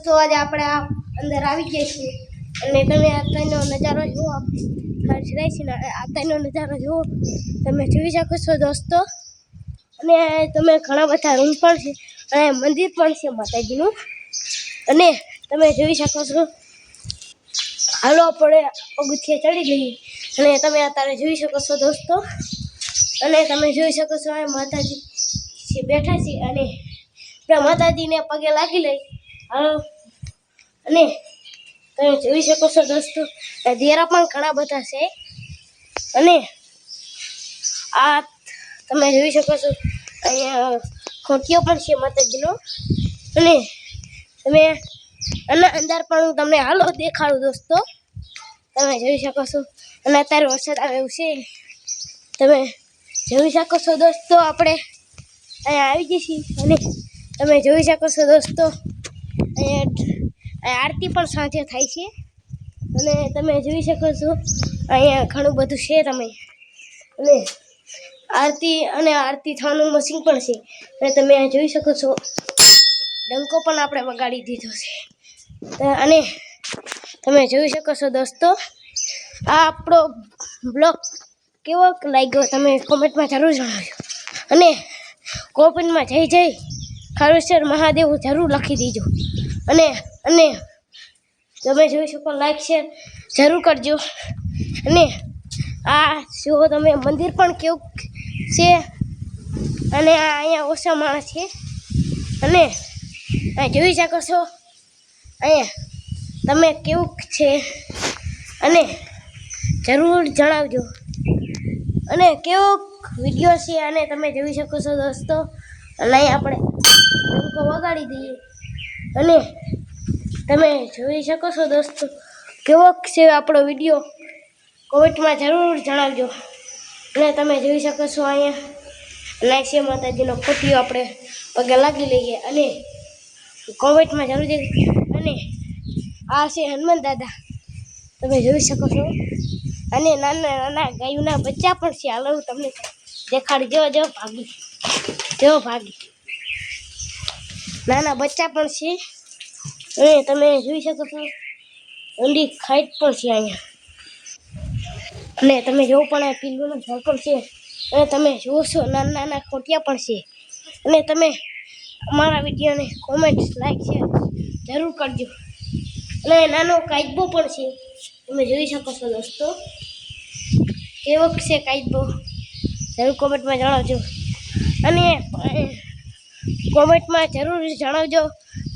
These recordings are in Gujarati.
તો આજે આપણે આ અંદર આવી ગયા છીએ અને તમે આ ત્રણનો નજારો જુઓ. આ ત્રણનો નજારો જુઓ, તમે જોઈ શકો છો દોસ્તો. અને તમે ઘણા બધા રૂમ પણ છે અને મંદિર પણ છે માતાજીનું, અને તમે જોઈ શકો છો. હાલો આપણે પગથિયે ચડી જઈએ અને તમે અત્યારે જોઈ શકો છો દોસ્તો. અને તમે જોઈ શકો છો આ માતાજી બેઠા છે અને આપણા માતાજીને પગે લાગી લઈ. હાલો, અને તમે જોઈ શકો છો દોસ્તો, દેરા પણ ઘણા બધા છે. અને આ તમે જોઈ શકો છો અહીંયા ખોટિયો પણ છે માતાજીનો. અને તમે અંદર પણ હું તમને હાલો દેખાડું દોસ્તો. તમે જોઈ શકો છો અને અત્યારે વરસાદ આવે એવું છે. તમે જોઈ શકો છો દોસ્તો, આપણે અહીંયા આવી જઈએ છીએ અને તમે જોઈ શકો છો દોસ્તો, અહીંયા આરતી પણ સાંજે થાય છે. અને તમે જોઈ શકો છો અહીંયા ઘણું બધું છે. તમે અને આરતી થવાનું મશીન પણ છે. અને તમે અહીંયા જોઈ શકો છો ડંકો પણ આપણે વગાડી દીધો છે. અને તમે જોઈ શકો છો દોસ્તો, આ આપણો બ્લોગ કેવો લાગ્યો તમે કોમેન્ટમાં જરૂર જણાવજો. અને કોમેન્ટમાં જય ખારેશ્વર મહાદેવ જરૂર લખી દેજો. અને તમે જોઈ શકો લાઈક શેર જરૂર કરજો. અને આ જો તમે મંદિર પણ કેવું છે. અને અહીંયા ઓછા માણસ છે. અને જોઈ શકો છો અહીંયા તમે કેવું છે અને જરૂર જણાવજો. અને કેવો વિડીયો છે અને તમે જોઈ શકો છો દોસ્તો. અને અહીં આપણે ડંકો વગાડી દઈએ અને તમે જોઈ શકો છો દોસ્તો કેવો છે આપણો વિડીયો, કોમેન્ટમાં જરૂર જણાવજો. અને તમે જોઈ શકો છો અહીંયા લાઈસે માતાજીનો ખોટિયો આપણે પગે લાગી લઈએ અને કોમેન્ટમાં જરૂર જજો. અને આ છે હનુમાન દાદા, તમે જોઈ શકો છો. અને નાના ગાયોના બચ્ચા પણ છે. હાલો હું તમને દેખાડી જો ભાગી નાના બચ્ચા પણ છે. અને તમે જોઈ શકો છો ઊંડી ખાઈટ પણ છે અહીંયા. અને તમે જોવો પણ આ પીલુંનો ઝાડ પણ છે. અને તમે જુઓ છો નાના ખોટિયા પણ છે. અને તમે અમારા વિડીયોને કોમેન્ટ લાઈક શેર જરૂર કરજો. અને નાનો કાચબો પણ છે. તમે જોઈ શકો છો દોસ્તો કેવો છે કાચબો, જરૂર કોમેન્ટમાં જણાવજો. અને કોમેન્ટમાં જરૂર જણાવજો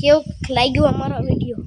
કેવું લાગ્યું અમારો વિડીયો.